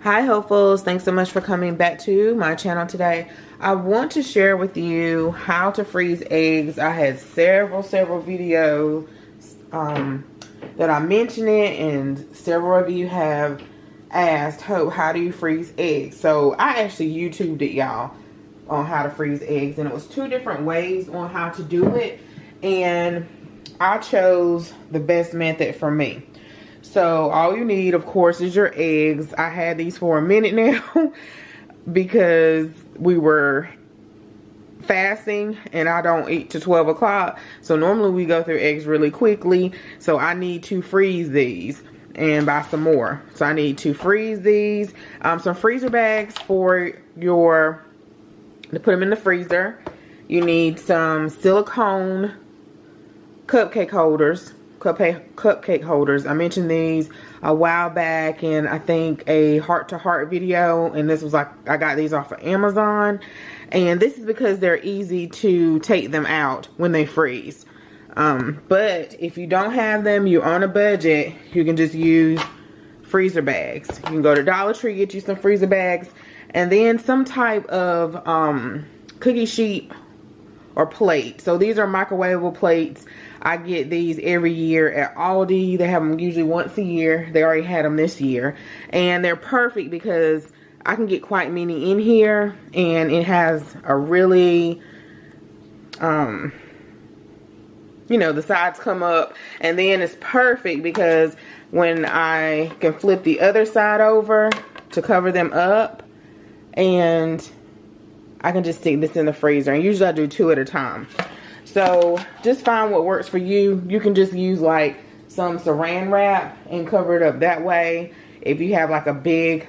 Hi hopefuls, thanks so much for coming back to my channel today. I want to share with you how to freeze eggs. I had several videos that I mentioned it, and several of you have asked, Hope, how do you freeze eggs? So I actually YouTubed it, y'all, on how to freeze eggs, and it was 2 different ways on how to do it, and I chose the best method for me. So all you need, of course, is your eggs. I had these for a minute now because we were fasting and I don't eat till 12 o'clock. So normally we go through eggs really quickly. So I need to freeze these and buy some more. So I need to freeze these. Some freezer bags to put them in the freezer. You need some silicone cupcake holders. Cupcake holders. I mentioned these a while back in, I think, a heart-to-heart video, and this was like, I got these off of Amazon, and this is because they're easy to take them out when they freeze. But if you don't have them, you're on a budget, you can just use freezer bags. You can go to Dollar Tree, get you some freezer bags, and then some type of cookie sheet or plate. So these are microwavable plates. I get these every year at Aldi. They have them usually once a year. They already had them this year. And they're perfect because I can get quite many in here. And it has a really, you know, the sides come up. And then it's perfect because when I can flip the other side over to cover them up. And I can just stick this in the freezer. And usually I do 2 at a time. So just find what works for you. You can just use like some saran wrap and cover it up that way. If you have like a big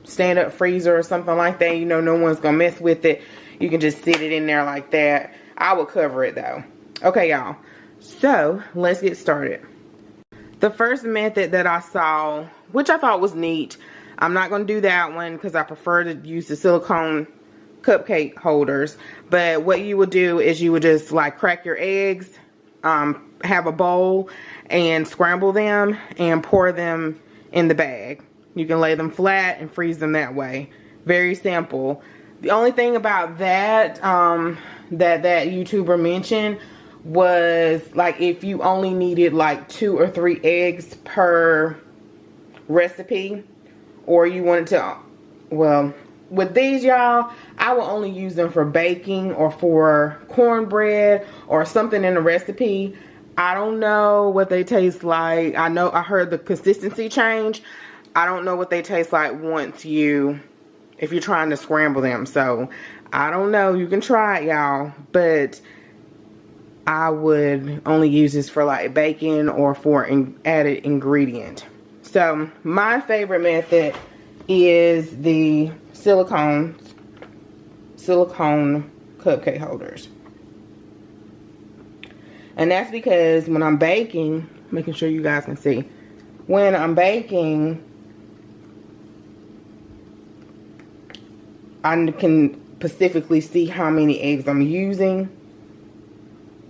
stand-up freezer or something like that, you know no one's gonna mess with it. You can just sit it in there like that. I will cover it though. Okay, y'all. So let's get started. The first method that I saw, which I thought was neat, I'm not gonna do that one because I prefer to use the silicone cupcake holders. But what you would do is you would just like crack your eggs, have a bowl and scramble them and pour them in the bag. You can lay them flat and freeze them that way. Very simple. The only thing about that that YouTuber mentioned was like if you only needed like 2 or 3 eggs per recipe, or you wanted to, well, with these, y'all, I will only use them for baking or for cornbread or something in the recipe. I don't know what they taste like. I know I heard the consistency change. I don't know what they taste like if you're trying to scramble them. So I don't know. You can try it, y'all, but I would only use this for like baking or for an added ingredient. So my favorite method is the silicone cupcake holders. And that's because when I'm baking, making sure you guys can see, when I'm baking, I can specifically see how many eggs I'm using.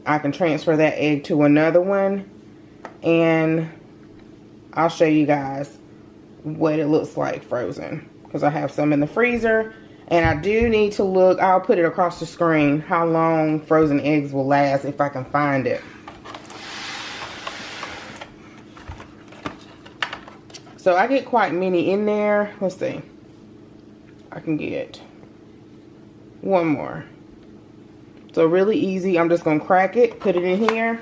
I can transfer that egg to another one, and I'll show you guys what it looks like frozen, because I have some in the freezer. And I do need to look, I'll put it across the screen, how long frozen eggs will last if I can find it. So I get quite many in there. Let's see. I can get 1 more. So really easy. I'm just going to crack it, put it in here.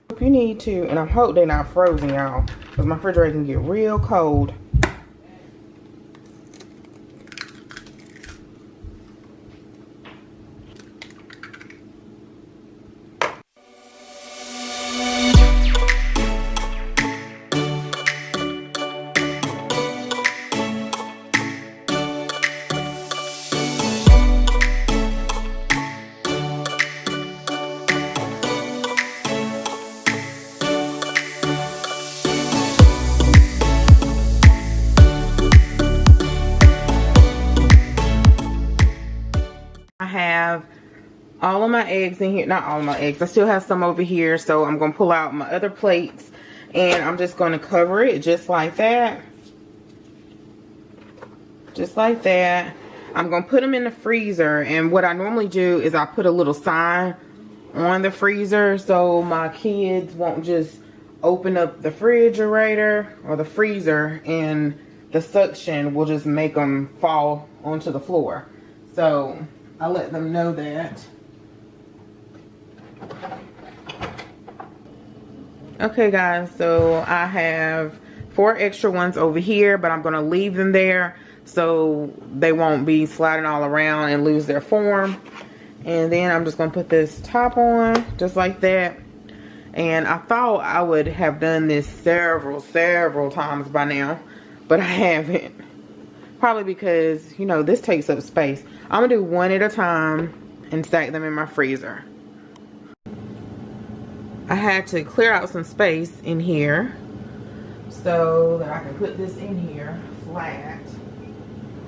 If you need to, and I hope they're not frozen, y'all, because my refrigerator can get real cold. I have all of my eggs in here. Not all of my eggs. I still have some over here. So I'm going to pull out my other plates. And I'm just going to cover it just like that. Just like that. I'm going to put them in the freezer. And what I normally do is I put a little sign on the freezer so my kids won't just open up the refrigerator or the freezer and the suction will just make them fall onto the floor. So I let them know that. Okay guys, so I have 4 extra ones over here, but I'm going to leave them there so they won't be sliding all around and lose their form. And then I'm just going to put this top on just like that. And I thought I would have done this several times by now, but I haven't. Probably because, you know, this takes up space. I'm going to do one at a time and stack them in my freezer. I had to clear out some space in here so that I can put this in here flat.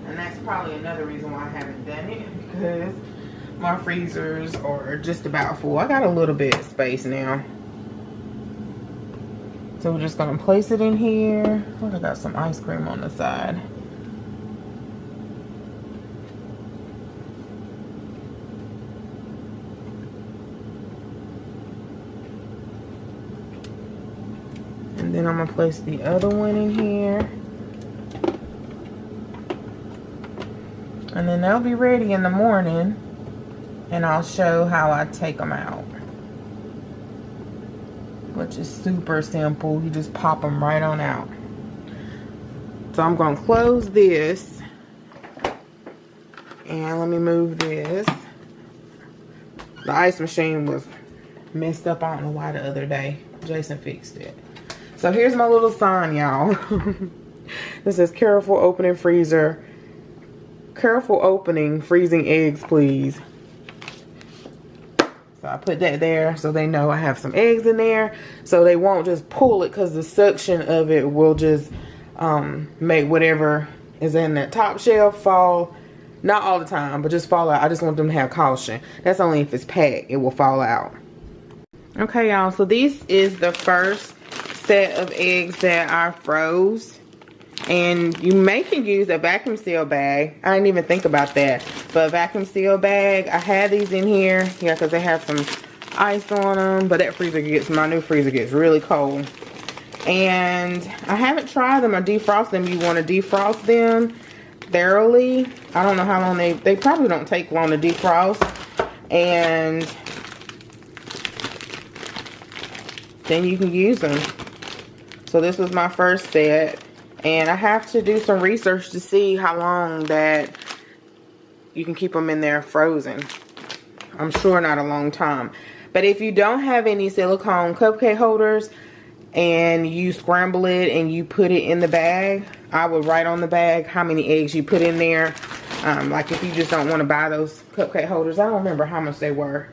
And that's probably another reason why I haven't done it, because my freezers are just about full. I got a little bit of space now. So we're just gonna place it in here. Oh, I got some ice cream on the side. And then I'm gonna place the other one in here. And then they'll be ready in the morning. And I'll show how I take them out. Which is super simple. You just pop them right on out. So I'm going to close this. And let me move this. The ice machine was messed up. I don't know why the other day. Jason fixed it. So here's my little sign, y'all. This says careful opening freezer. Careful opening freezing eggs, please. So I put that there so they know I have some eggs in there. So they won't just pull it, because the suction of it will just make whatever is in that top shelf fall. Not all the time, but just fall out. I just want them to have caution. That's only if it's packed, it will fall out. Okay, y'all. So this is the first set of eggs that I froze. And you can use a vacuum seal bag. I didn't even think about that. But a vacuum seal bag. I had these in here. Yeah, because they have some ice on them. But that freezer my new freezer gets really cold. And I haven't tried them or defrost them. You want to defrost them thoroughly. I don't know how long they probably don't take long to defrost. And then you can use them. So this was my first set. And I have to do some research to see how long that you can keep them in there frozen. I'm sure not a long time. But if you don't have any silicone cupcake holders and you scramble it and you put it in the bag, I would write on the bag how many eggs you put in there. Like if you just don't want to buy those cupcake holders. I don't remember how much they were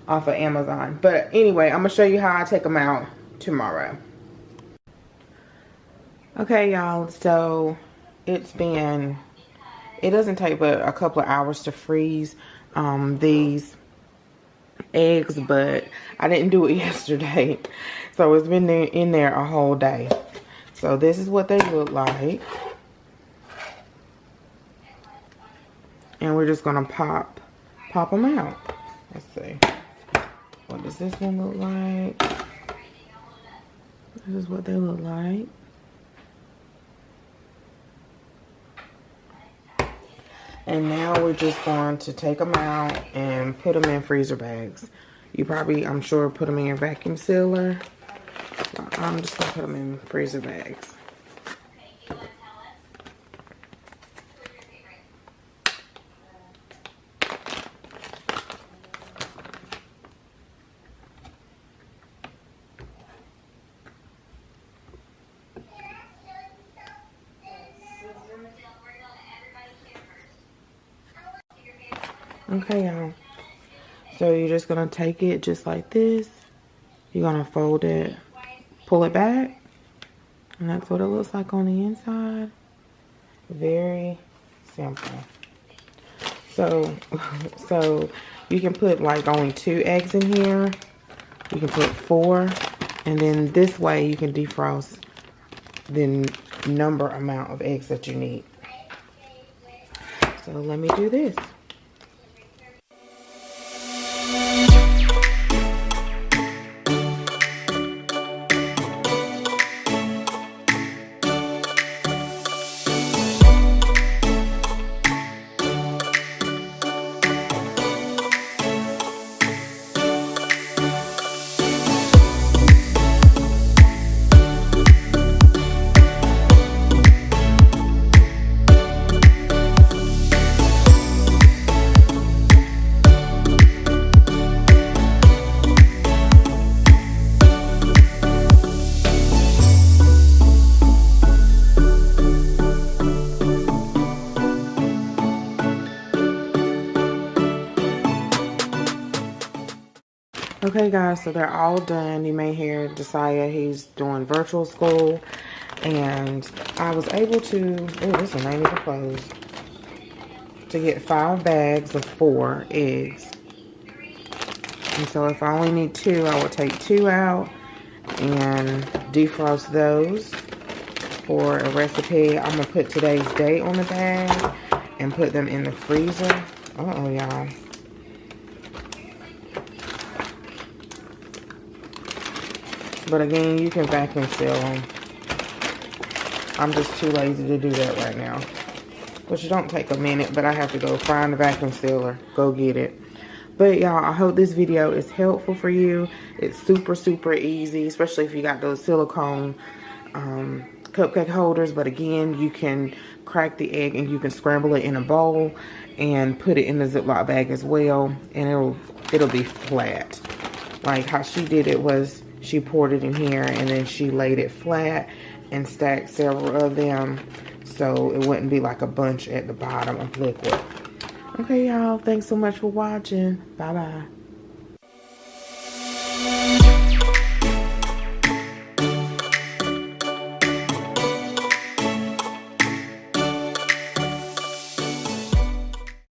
off of Amazon. But anyway, I'm going to show you how I take them out tomorrow. Okay, y'all, so it doesn't take but a couple of hours to freeze these eggs, but I didn't do it yesterday. So it's been in there a whole day. So this is what they look like. And we're just gonna pop them out. Let's see. What does this one look like? This is what they look like. And now we're just going to take them out and put them in freezer bags. You probably, I'm sure, put them in your vacuum sealer. I'm just going to put them in freezer bags. Okay, y'all. So you're just going to take it just like this. You're going to fold it, pull it back. And that's what it looks like on the inside. Very simple. So you can put like only 2 eggs in here. You can put 4, and then this way you can defrost the amount of eggs that you need. So let me do this. Okay guys, so they're all done. You may hear Josiah, he's doing virtual school. And I was able to, oh, this one ain't even closed, to get 5 bags of 4 eggs. And so if I only need 2, I will take 2 out and defrost those for a recipe. I'm going to put today's date on the bag and put them in the freezer. Uh-oh, y'all. But again, you can vacuum seal them. I'm just too lazy to do that right now. Which don't take a minute, but I have to go find the vacuum sealer. Go get it. But y'all, I hope this video is helpful for you. It's super, super easy, especially if you got those silicone cupcake holders. But again, you can crack the egg and you can scramble it in a bowl and put it in the Ziploc bag as well. And it'll be flat. Like how she did it was, she poured it in here and then she laid it flat and stacked several of them so it wouldn't be like a bunch at the bottom of liquid. Okay, y'all. Thanks so much for watching. Bye-bye.